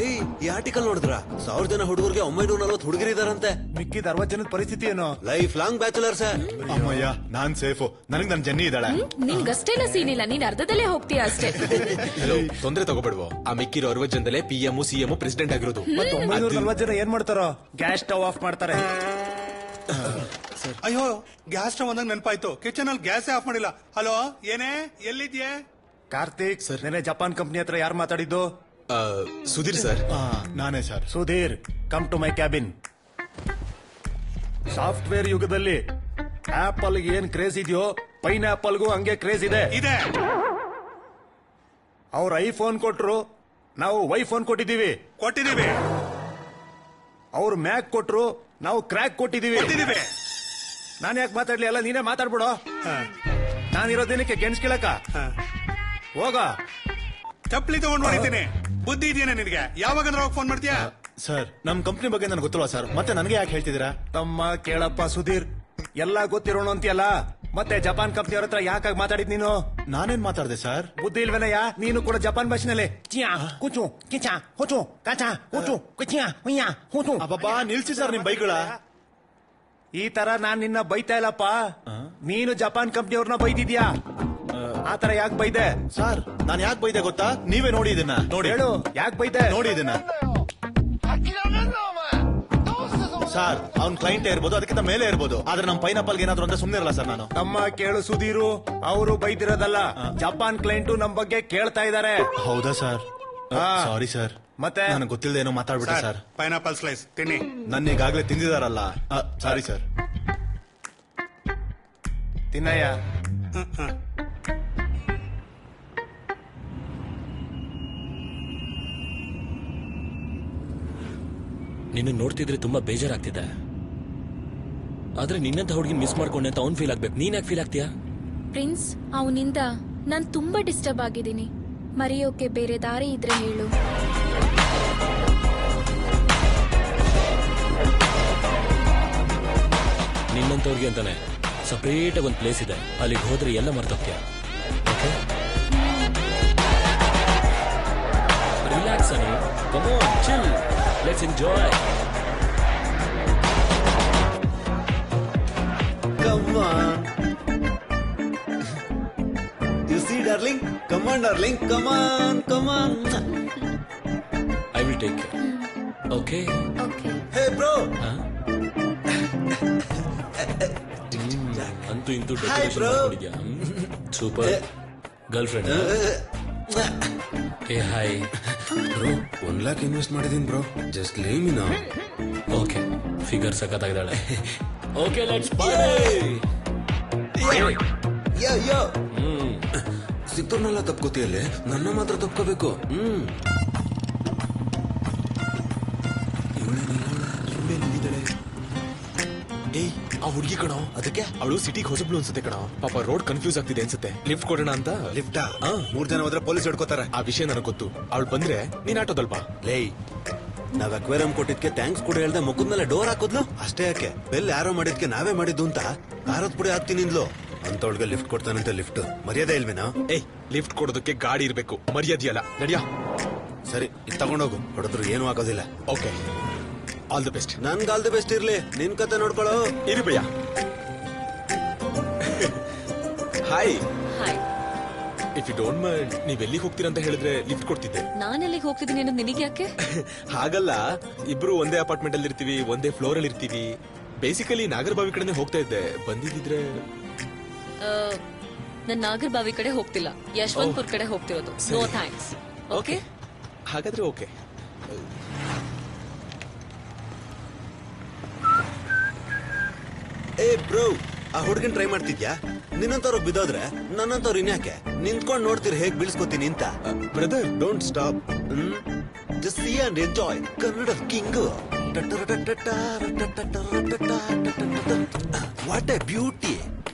ಈ ಆರ್ಟಿಕಲ್ ನೋಡಿದ್ರ 1000 ಜನ ಹುಡುಗರಿಗೆ 940 ಹುಡುಗರಿದಾರಂತೆ. ಮಿಕ್ಕಿದ 60 ಜನದ ಪರಿಸ್ಥಿತಿ ಏನು? Life long bachelors. ಅಮ್ಮಯ್ಯ, ನಾನ್ ಸೇಫು. ನನಗ್ ನನ್ ಜನ್ನಿ ಇದ್ದಾಳೆ. ನಿನ್ಗಷ್ಟೇನ ಸೀನ್ ಇಲ್ಲ, ನೀನ್ ಅರ್ಧದಲ್ಲೇ ಹೋಗ್ತೀಯ ಅಷ್ಟೇ. ತೊಂದ್ರೆ ತಗೋಬೇಡುವ. ಆ ಮಿಕ್ಕಿರೋ 60 ಜನದಲ್ಲೇ PM CM ಪ್ರೆಸಿಡೆಂಟ್ ಆಗಿರೋದು. 940 ಜನ ಏನ್ ಮಾಡ್ತಾರೋ? ಗ್ಯಾಸ್ ಸ್ಟವ್ ಆಫ್ ಮಾಡ್ತಾರೆ. ಅಯ್ಯೋ, ಗ್ಯಾಸ್ ಸ್ಟವ್ ಅಂದಾಗ ನೆನಪಾಯ್ತು, ಕಿಚನ್ ಅಲ್ಲಿ ಗ್ಯಾಸ್ ಆಫ್ ಮಾಡಿಲ್ಲ. ಹಲೋ, ಏನೇ, ಎಲ್ಲಿದ್ಯೆ? ಕಾರ್ತಿಕ್ ಸರ್, ನೆನೆ ಜಪಾನ್ ಕಂಪ್ನಿ ಹತ್ರ ಯಾರು ಮಾತಾಡಿದ್ದು? ಸುಧೀರ್ ಸರ್. ನಾನೇ sir. Sudheer, come to my cabin. Software ಯುಗದಲ್ಲಿ ಆಪಲ್ ಏನ್ ಕ್ರೇಜ್ ಇದೆಯೋ, ಪೈನಾಪಲ್ಗೂ ಹಂಗೆ ಕ್ರೇಜ್ ಇದೆ. ಅವ್ರ ಐಫೋನ್ ಕೊಟ್ರು, ನಾವು ವೈಫೋನ್ ಕೊಟ್ಟಿದ್ದೀವಿ. ಅವ್ರು ಮ್ಯಾಕ್ ಕೊಟ್ರು, ನಾವು ಕ್ರ್ಯಾಕ್ ಕೊಟ್ಟಿದ್ದೀವಿ. ನಾನು ಯಾಕೆ ಮಾತಾಡ್ಲಿ? ಅಲ್ಲ, ನೀನೇ ಮಾತಾಡ್ಬಿಡೋ. ನಾನಿರೋದೇನಕ್ಕೆ ಗೆಣಸ್ ಕೇಳಕ? ಹೋಗ. ಚಪ್ಪಲಿ ತಗೊಂಡ್ ಮಾಡಿದ್ದೀನಿ. ಬುದ್ಧಿ ಇದೆಯಾ ನಿನಗೆ? ಯಾವಾಗಂದ್ರೆ ಫೋನ್ ಮಾಡ್ತೀಯಾ? ಸರ್, ನಮ್ ಕಂಪ್ನಿ ಬಗ್ಗೆ ನನಗೆ ಗೊತ್ತಿಲ್ವಾ ಸರ್? ಮತ್ತೆ ನನಗೆ ಯಾಕೆ ಹೇಳ್ತಿದ್ದೀರಾ? ತಮ್ಮ ಕೇಳಪ್ಪ ಸುಧೀರ್, ಎಲ್ಲಾ ಗೊತ್ತಿರೋಣ ಅಂತೀಯಲ್ಲ, ಮತ್ತೆ ಜಪಾನ್ ಕಂಪ್ನಿ ಅವ್ರ ಹತ್ರ ಯಾಕಾಗಿ ಮಾತಾಡಿದ್ ನೀನು? ನಾನೇನ್ ಮಾತಾಡ್ದೆ ಸರ್? ಬುದ್ಧಿ ಇಲ್ವೇನಯ್ಯ? ನೀನು ಕೂಡ ಜಪಾನ್ ಭಾಷೆನಲ್ಲಿ ಅಬ್ಬಬ್ಬಾ, ನಿಲ್ಸಿ ಸರ್ ನಿಮ್ ಬೈಗಳ. ಈ ತರ ನಾನ್ ನಿನ್ನ ಬೈತಾ ಇಲ್ಲಪ್ಪ, ನೀನು ಜಪಾನ್ ಕಂಪ್ನಿ ಅವ್ರನ್ನ ಬೈದಿದ್ಯಾ? ಆತರ ಯಾಕೆ ಬೈದೆ? ಸರ್, ನಾನ್ ಯಾಕೆ ಬೈದೆ ಗೊತ್ತಾ? ನೀವೇ ನೋಡಿ ಇದನ್ನ. ನೋಡಿ ಹೇಳು, ಯಾಕೆ ಬೈದೆ? ನೋಡಿ ಇದನ್ನ. ಸರ್, ಅವ್ನ್ ಕ್ಲೈಂಟ್ ಇರ್ಬೋದು, ಅದಕ್ಕಿಂತ ಮೇಲೆ ಇರ್ಬೋದು, ಆದ್ರೆ ನಮ್ ಪೈನಾಪಲ್ಗೆ ಏನಾದ್ರು ಅಂತ ಸುಮ್ನೆ ಇರಲ್ಲ ಸರ್ ನಾನು. ತಮ್ಮ ಕೇಳು ಸುಧೀರು, ಅವರು ಬೈದಿರೋದಲ್ಲ, ಜಪಾನ್ ಕ್ಲೈಂಟು ನಮ್ ಬಗ್ಗೆ ಕೇಳ್ತಾ ಇದಾರೆ. ಹೌದಾ ಸರ್? ಸಾರಿ ಸರ್, ಮತ್ತೆ ನನಗೆ ಗೊತ್ತಿಲ್ಲದೆ ಏನೋ ಮಾತಾಡ್ಬಿಟ್ಟೆ ಸರ್. ಪೈನಾಪಲ್ ಸ್ಲೈಸ್ ತಿನ್ನಿ. ನನ್ನ ಈಗಾಗ್ಲೇ ತಿಂದಿದಾರಲ್ಲ. Sorry sir. ತಿನ್ನಯ್ಯ. ನಿನ್ನ ನೋಡ್ತಿದ್ರೆ ತುಂಬಾ ಬೇಜಾರಾಗ್ತಿದೆ. ಆದ್ರೆ ನಿನ್ನಂತ ಹುಡುಗಿ ಮಿಸ್ ಮಾಡ್ಕೊಂಡೆ ಅಂತ ಅವ್ನ್ ಫೀಲ್ ಆಗ್ಬೇಕು. ನೀನ್ ಯಾಕೆ ಫೀಲ್ ಆಗ್ತೀಯಾ? ಪ್ರಿನ್ಸ್, ಅವನಿಂದ ನಾನ್ ತುಂಬಾ ಡಿಸ್ಟರ್ಬ್ ಆಗಿದ್ದೀನಿ. ಮರೆಯೋಕೆ ಬೇರೆ ದಾರಿ ಇದ್ರೆ ಹೇಳು. ನಿನ್ನಂತವ್ರಿಗೆ ಅಂತಾನೆ ಸಪರೇಟ್ ಒಂದ್ ಪ್ಲೇಸ್ ಇದೆ, ಅಲ್ಲಿಗೆ ಹೋದ್ರೆ ಎಲ್ಲ ಮರ್ತೋಗ್ತೀಯ. ರಿಲ್ಯಾಕ್ಸ್ ಅನಿ, come on, chill, let's enjoy. Come on. You see, darling? Come on, darling. Come on, come on. I will take care. Okay? Okay. Hey, bro. ಅಂತೂ ಇಂತೂ ಡೆಕೋರೇಷನ್ ಮಾಡ್ಕೊಂಡಿದ್ಯಾ? ಸೂಪರ್. Girlfriend? ಏ ಹಾಯ್ ಬ್ರೋ, 1 lakh ಇನ್ವೆಸ್ಟ್ ಮಾಡಿದೀನಿ ಬ್ರೋ. Just leave me now. Okay, figure ಸಖತ್ತಾಗಿದ್ದಾಳೆ. Okay, let's party. ಯೋ ಸಿಕ್ತವ್ರನ್ನೆಲ್ಲ ತಪ್ಕೋತಿಯಲ್ಲೇ, ನನ್ನ ಮಾತ್ರ ತಪ್ಕೋಬೇಕು. ಏಯ್, ಆ ಹುಡುಗಿ ಕಣೋ, ಅದಕ್ಕೆ ಅವಳು ಸಿಟಿಗೆ ಹೊಸಬ್ಳು ಅನ್ಸುತ್ತೆ ಕಣೋ. ಪಾಪ ರೋಡ್ ಕನ್ಫ್ಯೂಸ್ ಆಗ್ತಿದೆ ಅನ್ಸುತ್ತೆ. ಲಿಫ್ಟ್ ಕೊಡೋಣ ಅಂತ. ಲಿಫ್ಟಾ? 3 ಜನ ಹೋದ್ರೆ ಪೊಲೀಸ್ ಹಿಡ್ಕೋತಾರೆ. ಆ ವಿಷಯ ನನಗೆ ಗೊತ್ತು. ಅವಳು ಬಂದ್ರೆ ನೀನ್ ಆಟೋದಲ್ಪ. ಲೇ, ನಾವ್ ಅಕ್ವೇರಿಯಂ ಕೊಟ್ಟಿದ್ಕೆ ಥ್ಯಾಂಕ್ಸ್ ಕೂಡ ಹೇಳ್ದೆ ಮುಖದ ಮೇಲೆ ಡೋರ್ ಹಾಕೋದ್ಲು ಅಷ್ಟೇ. ಯಾಕೆ ಬೆಲ್ ಯಾರೋ ಮಾಡಿದ್ಕೆ ನಾವೇ ಮಾಡಿದ್ದು ಅಂತ ಕಾರದ ಪುಡಿ ಹಾಕ್ತೀನಿ ನಿಂದ್ಲು. ಅಂತವಳಿಗೆ ಲಿಫ್ಟ್ ಕೊಡ್ತಾನಂತೆ. ಲಿಫ್ಟ್ ಮರ್ಯಾದೆ ಇಲ್ವೇನಾ? ಏಯ್, ಲಿಫ್ಟ್ ಕೊಡೋದಕ್ಕೆ ಗಾಡಿ ಇರ್ಬೇಕು, ಮರ್ಯಾದೆ ಅಲ್ಲ. ನಡಿಯಾ. ಸರಿ, ಇದು ತಗೊಂಡೋಗು. ಹೊಡೆದ್ರು ಏನು ಆಗೋದಿಲ್ಲ. Okay, all the best. ನನ್ಗೆ ಆಲ್ ದಿ ಬೆಸ್ಟ್ ಇರ್ಲಿ. ನಿನ್ ಕತೆ ನೋಡ್ಕೊಳ್ಳೋ. ಇರಿ ಭಯ್ಯ. Hi. Hi. If you don't mind, ನೀವ್ ಎಲ್ಲಿಗೆ ಹೋಗ್ತೀರಾ ಅಂತ ಹೇಳಿದ್ರೆ ಲಿಫ್ಟ್ ಕೊಡ್ತಿದ್ದೆ. ನಾನು ಎಲ್ಲಿಗೆ ಹೋಗ್ತಿದ್ದೀನಿ ಅನ್ನೋದು ನಿನಗೆ ಯಾಕೆ? ಹಾಗಲ್ಲ, ಇಬ್ರು ಒಂದೇ ಅಪಾರ್ಟ್ಮೆಂಟ್ ಅಲ್ಲಿ ಇರ್ತೀವಿ, ಒಂದೇ ಫ್ಲೋರ್ ಅಲ್ಲಿ ಇರ್ತೀವಿ. ಬೇಸಿಕಲಿ ನಾಗರಬಾವಿ ಕಡೆನೆ ಹೋಗ್ತಾ ಇದ್ದೆ. ಬಂದಿದ್ರೆ ನಾನು ನಾಗರಬಾವಿ ಕಡೆ ಹೋಗ್ತಿಲ್ಲ, ಯಶವಂತಪುರ್ ಕಡೆ ಹೋಗ್ತಿರೋದು. No thanks. ಓಕೆ, ಹಾಗಾದ್ರೆ ಓಕೆ. ಏ ಬ್ರೋ, ಆ ಹುಡುಗನ್ ಟ್ರೈ ಮಾಡ್ತಿದ್ಯಾ? ನಿನ್ನಂತವ್ರು ಬಿದ್ದೋದ್ರೆ ನನ್ನಂತವ್ರು ಇನ್ಯಾಕೆ ನಿಂತ್ಕೊಂಡ್ ನೋಡ್ತೀರಿ ಹೇಗ್ ಬೀಳ್ಸ್ಕೊತೀನಿ ಅಂತ? Brother, don't stop. Just C and enjoy. Kannada king. What A beauty.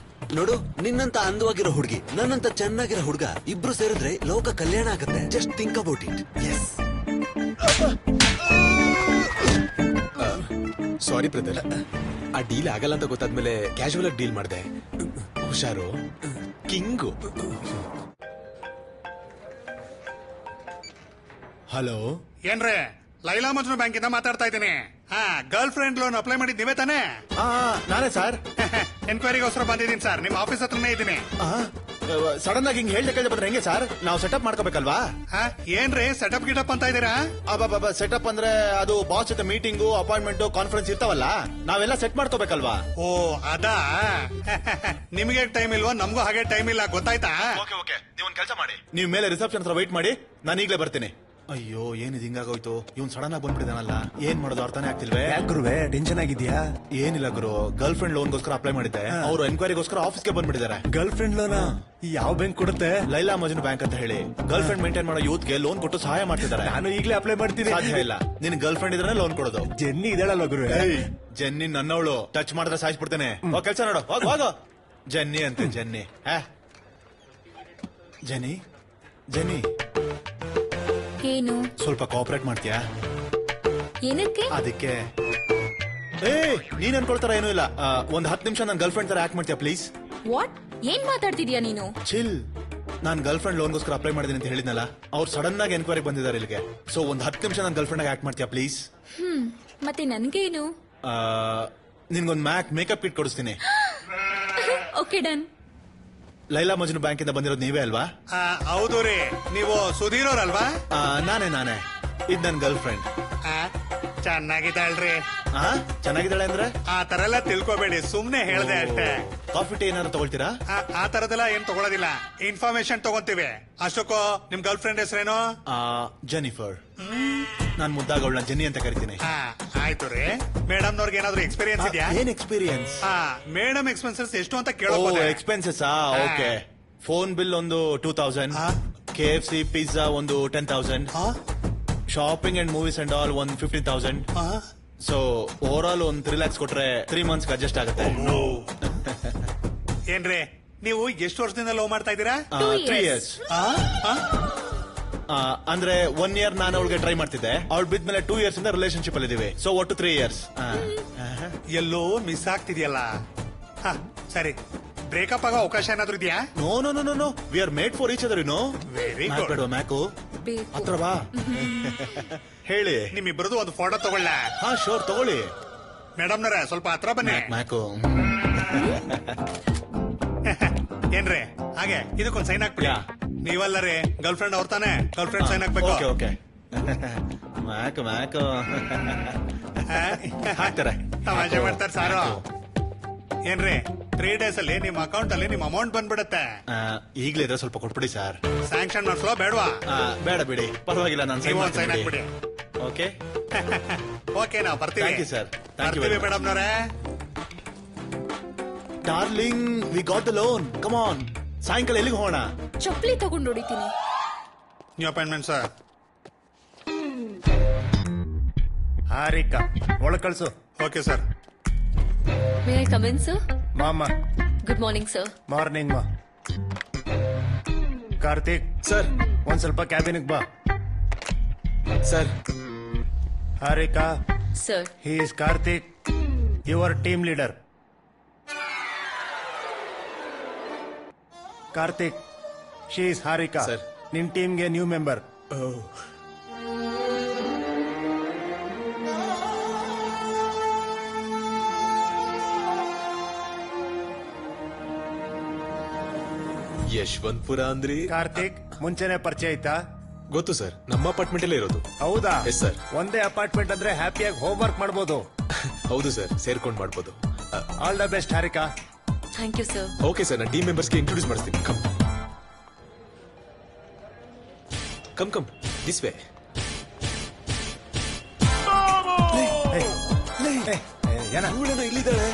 ನೋಡು, ನಿನ್ನಂತ ಅಂದವಾಗಿರೋ ಹುಡುಗಿ, ನನ್ನಂತ ಚೆನ್ನಾಗಿರೋ ಹುಡುಗ, ಇಬ್ರು ಸೇರಿದ್ರೆ ಲೋಕ ಕಲ್ಯಾಣ ಆಗತ್ತೆ. Just think about it. Yes. Sorry brother, ಆ ಡೀಲ್ ಆಗಲ್ಲ ಅಂತ ಗೊತ್ತಾದ್ಮೇಲೆ ಕ್ಯಾಶುವಲ್ ಆಗಿ ಡೀಲ್ ಮಾಡಿದೆ. ಹುಷಾರು, ಕಿಂಗು. ಹಲೋ, ಏನ್ರೇ ಲೈಲಾ ಮಜ್ನು ಬ್ಯಾಂಕ್ ಇಂದ ಮಾತಾಡ್ತಾ ಇದ್ದೀನಿ. ಗರ್ಲ್ ಫ್ರೆಂಡ್ ಲೋನ್ ಅಪ್ಲೈ ಮಾಡಿದ್ ನೀವೇ ತಾನೇ? ನಾನೇ ಸರ್. ಎನ್ಕ್ವೈರಿಗೋಸ್ಕರ ಬಂದಿದ್ದೀನಿ ಸರ್, ನಿಮ್ ಆಫೀಸ್ ಹತ್ರನೇ ಇದ್ದೀನಿ. ಸಡನ್ ಆಗಿ ಹಿಂಗ್ ಹೇಳ್ದೆ ಬಂದ್ರೆ ಹೆಂಗೆ ಸರ್? ನಾವು ಸೆಟಪ್ ಮಾಡ್ಕೋಬೇಕಲ್ವಾ? ಏನ್ರಿ ಸೆಟಪ್ ಗಿಟಪ್ ಅಂತ ಇದೀರಾ? ಸೆಟಪ್ ಅಂದ್ರೆ ಅದು ಬಾಸ್ ಜೊತೆ ಮೀಟಿಂಗು, ಅಪಾಯಿಂಟ್ಮೆಂಟ್, ಕಾನ್ಫರೆನ್ಸ್ ಇರ್ತಾವಲ್ಲ, ನಾವೆಲ್ಲ ಸೆಟ್ ಮಾಡ್ಕೋಬೇಕಲ್ವಾ? ಓ ಅದಾ. ನಿಮಗೆ ಟೈಮ್ ಇಲ್ವಾ? ನಮಗೂ ಹಾಗೆ ಟೈಮ್ ಇಲ್ಲ, ಗೊತ್ತಾಯ್ತಾ? ನೀವ್ ಒಂದ್ ಕೆಲಸ ಮಾಡಿ, ನೀವ್ ಮೇಲೆ ರಿಸೆಪ್ಷನ್ ಹತ್ರ ವೈಟ್ ಮಾಡಿ, ನಾನು ಈಗಲೇ ಬರ್ತೀನಿ. ಅಯ್ಯೋ, ಏನಿದ್ ಹಿಂಗಾಗೋಯ್ತು? ಇವ್ನ್ ಸಡನ್ ಆಗಿ ಬಂದ್ಬಿಟ್ಟಿದಾನಲ್ಲ, ಏನ್ ಮಾಡೋದು ಅರ್ಥನೇ ಆಗ್ತಿಲ್ವೇ? ಗುರುವೆ ಟೆನ್ಷನ್ ಆಗಿದ್ಯಾ? ಏನಿಲ್ಲ ಗುರು, ಗರ್ಲ್ ಫ್ರೆಂಡ್ ಲೋನ್ಗೋಸ್ಕರ ಅಪ್ಲೈ ಮಾಡಿದ್ದೆ. ಅವರು ಎನ್ಕ್ವೈರಿಗೋಸ್ಕರ ಆಫೀಸ್ಗೆ ಬಂದ್ಬಿಟ್ಟಿದ್ದಾರೆ. Girl friend ಲೋನಾ? ಯಾವ ಬ್ಯಾಂಕ್ ಕೊಡುತ್ತೆ? ಲೈಲಾ ಮಜ್ನು ಬ್ಯಾಂಕ್ ಅಂತ ಹೇಳಿ ಗರ್ಲ್ ಫ್ರೆಂಡ್ ಮೇಂಟೈನ್ ಮಾಡೋ ಯೂತ್ಗೆ ಲೋನ್ ಕೊಟ್ಟು ಸಹಾಯ ಮಾಡ್ತಿದ್ದಾರೆ. ನಾನು ಈಗಲೇ ಅಪ್ಲೈ ಮಾಡ್ತೀನಿ. ಸಾಧ್ಯ ಇಲ್ಲ, ನಿನ್ ಗರ್ಲ್ ಫ್ರೆಂಡ್ ಇದ್ರೆ ಲೋನ್ ಕೊಡೋದು. ಜೆನ್ನಿ ಇದಾಳಲ್ಲ ಗುರುವೆ? ಜೆನ್ನಿ ನನ್ನವಳು, ಟಚ್ ಮಾಡಿದ್ರೆ ಸಾಯಿಸ್ಬಿಡ್ತೇನೆ. ಕೆಲಸ ನೋಡು, ಹೋಗೋ. ಜೆನ್ನಿ ಅಂತೆ, ಜೆನ್ನಿ. ಜೆನ್ನಿ, ಜೆನ್ನಿ ಏನು? ಸ್ವಲ್ಪ ಕೋಆಪರೇಟ್ ಮಾಡ್ತೀಯಾ? ಏನಕ್ಕೆ? ಅದಕ್ಕೆ ನೀನ್ ಅನ್ಕೊಳ್ತಾರ ಏನೂ ಇಲ್ಲ. ಒಂದ್ 10 ನಿಮಿಷ ನನ್ ಗರ್ಲ್ ಫ್ರೆಂಡ್ ತರ ಆಕ್ಟ್ ಮಾಡ್ತೀಯಾ ಪ್ಲೀಸ್? ವಾಟ್? ಏನ್ ಮಾತಾಡ್ತಿದ್ಯಾ ನೀನು? ಚಿಲ್. ನಾನ್ ಗರ್ಲ್ ಫ್ರೆಂಡ್ ಲೋನ್ಗೋಸ್ಕರ ಅಪ್ಲೈ ಮಾಡಿದೀನಿ ಅಂತ ಹೇಳಿದ್ನಲ್ಲ, ಅವ್ರು ಸಡನ್ ಆಗಿ ಎನ್ಕ್ವೈರಿ ಬಂದಿದ್ದಾರೆ ಇಲ್ಲಿಗೆ. ಸೊ ಒಂದ್ 10 ನಿಮಿಷ ನನ್ ಗರ್ಲ್ ಫ್ರೆಂಡ್ ಆಗಿ ಆಕ್ಟ್ ಮಾಡ್ತೀಯಾ ಪ್ಲೀಸ್? ಮತ್ತೆ ನನ್ಗೇನು? ನಿನ್ಗೊಂದ್ ಮೇಕಪ್ ಕಿಟ್ ಕೊಡಿಸ್ತೀನಿ. Okay done. Laila Majnu bank ಇಂದ ಬಂದಿರೋದು ನೀವೇ ಅಲ್ವಾ? ಹೌದು ರೀ, ನೀವು ಸುಧೀರ್ ಅವ್ರಲ್ವಾ? ನಾನೇ. ಇದ್ ನನ್ ಗರ್ಲ್ ಫ್ರೆಂಡ್. ಚೆನ್ನಾಗಿದ್ದಾಳ್ರಿ. ಚೆನ್ನಾಗಿದ್ದಾಳೆ ಅಂದ್ರೆ? ಆ ತರ ಎಲ್ಲ ತಿಳ್ಕೊಬೇಡಿ, ಸುಮ್ನೆ ಹೇಳ್ದೆ ಅಷ್ಟೇ. ಕಾಫಿ ಟೀ ಏನಾದ್ರು ತಗೊಳ್ತೀರಾ? ಆ ತರದೆಲ್ಲ ಏನ್ ತಗೊಳೋದಿಲ್ಲ, ಇನ್ಫಾರ್ಮೇಶನ್ ತಗೊಂತೀವಿ ಅಷ್ಟಕ್ಕೋ. ನಿಮ್ ಗರ್ಲ್ ಫ್ರೆಂಡ್ ಹೆಸರೇನು? ಜೆನಿಫರ್. ನಾನ್ ಮುದ್ದಾಗವಳನ್ನ ಜೆನ್ನಿ ಅಂತ ಕರಿತೀನಿ. ಆಯ್ತು ರೀ. ಮೇಡಮ್ ನವ್ರಿಗೆ ಏನಾದ್ರು ಎಕ್ಸ್ಪೀರಿಯನ್ಸ್ ಇದೆಯಾ? ಏನ್ ಎಕ್ಸ್ಪೀರಿಯನ್ಸ್? ಮೇಡಮ್ ಎಕ್ಸ್ಪೆನ್ಸಸ್ ಎಷ್ಟು ಅಂತ ಕೇಳಬಹುದು. ಎಕ್ಸ್ಪೆನ್ಸಸ್? ಓಕೆ. ಫೋನ್ ಬಿಲ್ ಒಂದು 2000, KFC ಪಿಜ್ಜಾ ಒಂದು 10,000, shopping and movies and all ಒಂದು 15,000. ಸೊ ಓವರ್ ಆಲ್ ಒಂದು 3 lakhs ಕೊಟ್ರೆ 3 months ಅಡ್ಜಸ್ಟ್ ಆಗುತ್ತೆ. ಏನ್ರಿ ನೀವು ಎಷ್ಟು ವರ್ಷದಿಂದ ಲವ್ ಮಾಡ್ತಾ ಇದ್ದೀರಾ? 3 years. ಅಂದ್ರೆ 1 year ನಾನು ಅವಳಿಗೆ ಟ್ರೈ ಮಾಡ್ತಿದ್ದೆ, ಅವಳು ಬಿದ್ಮೇಲೆ 2 years ಇಂದ ರಿಲೇಶನ್ಶಿಪ್ ಅಲ್ಲಿ ಇದೀವಿ. ಸೊ ಒಟ್ಟು 3 years. ಎಲ್ಲೋ ಮಿಸ್ ಆಗ್ತಿದ್ಯಲ್ಲ. ಸರಿ, ಬ್ರೇಕಪ್ ಆಗೋ ಅವಕಾಶ ಏನಾದ್ರು ಇದೆಯಾ? No, we are made for each other, you know. Very good. ಮ್ಯಾಕು ಹತ್ರ ಬಾ. ಹೇಳಿ, ನಿಮ್ಮಿಬ್ಬರದು ಒಂದು ಫೋಟೋ ತಗೊಳ್ಳ? ಶೋರ್, ತಗೊಳ್ಳಿ. ಮೇಡಮ್ ನವರೇ ಸ್ವಲ್ಪ ಹತ್ರ ಬನ್ನಿ. ಮ್ಯಾಕು ಏನ್ರಿ ಹಾಗೆ ಇದಕ್ಕೊಂದು ಸೈನ್ ಹಾಕ್ಬಿಡಿ. ನೀವಲ್ಲರೇ ಗರ್ಲ್ ಫ್ರೆಂಡ್ ಅವ್ರ ತಾನೆ? ಗರ್ಲ್ ಫ್ರೆಂಡ್ ಸೈನ್ ಹಾಕ್ಬೇಕು. ಓಕೆ. ಮ್ಯಾಕು ಹಾಕ್ತಾರೆ. ತಮಾಷೆ ಮಾಡ್ತಾರೆ ಸಾರು. ಏನ್ರಿ 3 days ಅಲ್ಲಿ ನಿಮ್ ಅಕೌಂಟ್ ಅಲ್ಲಿ ನಿಮ್ ಅಮೌಂಟ್ ಬಂದ್ಬಿಡತ್ತೆ. ಈಗಲೇ ಇದ್ರೆ ಸ್ವಲ್ಪ ಕೊಟ್ಬಿಡಿ ಸರ್. ಸ್ಯಾಂಕ್ಷನ್ ಮಾಡ್ಸೋ ಬೇಡವಾ? ಬೇಡ ಬಿಡಿ, ಪರವಾಗಿಲ್ಲ, ನಾನು ಸೈನ್ ಹಾಕ್ಬಿಡಿ. ಓಕೆ. ಓಕೆ, ನಾವು ಬರ್ತೀವಿ. Thank you sir. ಬರ್ತೀವಿ ಮೇಡಮ್ ನವರೇ. Darling, we got the loan. Come on, ಸಾಯಂಕಾಲ ಎಲ್ಲಿಗೆ ಹೋಗೋಣ? ಚಪ್ಪಲಿ ತಗೊಂಡು ಹೊಡಿತೀನಿ. New appointment sir. ಹಾರಿಕಾ ಒಳಗ್ ಕಳ್ಸು. Okay sir. May I come in, sir? ಮಾಮ. Good morning, sir. ಮಾರ್ನಿಂಗ್ ಮಾ. ಕಾರ್ತಿಕ್ ಸರ್. ಒಂದ್ ಸ್ವಲ್ಪ ಕ್ಯಾಬಿನಿಗೆ ಬಾ. Sir. Harika. Sir. He is Karthik, your team leader. Karthik, she is Harika, Sir. ನಿನ್ ಟೀಮ್ಗೆ ನ್ಯೂ ಮೆಂಬರ್. ಯಶವಂತಪುರ ಅಂದ್ರಿ? ಕಾರ್ತಿಕ್, ಮುಂಚೆನೆ ಪರಿಚಯ ಆಯ್ತಾ? ಗೊತ್ತು ಸರ್, ನಮ್ಮ ಅಪಾರ್ಟ್ಮೆಂಟ್ ಅಲ್ಲೇ ಇರೋದು. ಹೌದಾ? Yes sir. ಒಂದೇ ಅಪಾರ್ಟ್ಮೆಂಟ್ ಅಂದ್ರೆ ಹ್ಯಾಪಿಯಾಗಿ ಹೋಮ್ ವರ್ಕ್ ಮಾಡ್ಬೋದು. ಹೌದು ಸರ್, ಸೇರ್ಕೊಂಡು ಮಾಡ್ಬೋದು. All the best Harika. Thank you, sir. Okay sir, ನಾನು ಟೀಮ್ ಮೆಂಬರ್ಸ್ಗೆ ಇಂಟ್ರೊಡ್ಯೂಸ್ ಮಾಡಿಸ್ತೀನಿ. Come this way. ಇಲ್ಲಿದ್ದಾಳೆ.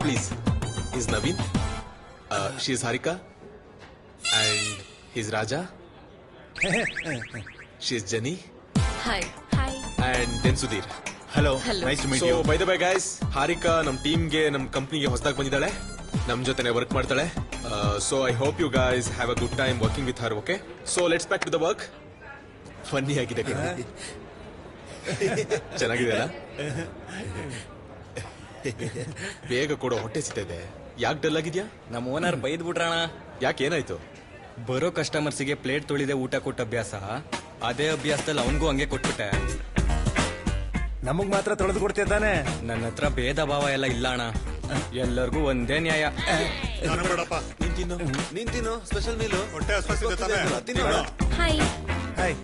Please, is Naveen, she is Harika, and he's Raja, she is Jenny, Hi. Hi. And then Sudheer. Hello, Hello. Nice to meet so you. Bye the bye guys, Harika ನಮ್ ಟೀಮ್ಗೆ, ನಮ್ ಕಂಪ್ನಿಗೆ ಹೊಸದಾಗಿ ಬಂದಿದ್ದಾಳೆ, ನಮ್ ಜೊತೆನೆ ವರ್ಕ್ ಮಾಡ್ತಾಳೆ. So I hope you guys have a good time working with her. Okay, so let's back to the work. Funny ಆಗಿದೆ, ಚೆನ್ನಾಗಿದೆ ಅಲ್ಲ? ಬೇಗ ಕೊಡೋ, ಹೊಟ್ಟೆ ಸಿಗ್ತದೆ. ಯಾಕೆ ಡಲ್ ಆಗಿದ್ಯಾ? ನಮ್ಮ ಓನರ್ ಬೈದ್ ಬಿಟ್ರಣ. ಯಾಕೆ ಏನಾಯ್ತು? ಬರೋ ಕಸ್ಟಮರ್ಸಿಗೆ ಪ್ಲೇಟ್ ತೊಳಿದೆ ಊಟ ಕೊಟ್ಟ ಅಭ್ಯಾಸ, ಅದೇ ಅಭ್ಯಾಸದಲ್ಲಿ ಅವನಿಗೂ ಹಂಗೆ ಕೊಟ್ಬಿಟ್ಟೆ. ನಮಗ್ ಮಾತ್ರ ತೊಳೆದು ಕೊಡ್ತಿದ್ದಾನೆ. ನನ್ನ ಹತ್ರ ಭೇದ ಭಾವ ಎಲ್ಲ ಇಲ್ಲ ಅಣ್ಣ, ಎಲ್ಲರಿಗೂ ಒಂದೇ ನ್ಯಾಯ. ನಾನು ಬೇಡಪ್ಪ. ನೀನ್ ತಿನ್ನು ಸ್ಪೆಷಲ್ ಮೀಲು ಹೊಟ್ಟೆ ಹಸ್ವಾಗ್ತಿದೆ ತಾನೇ? ತಿನ್ನು. Hi hi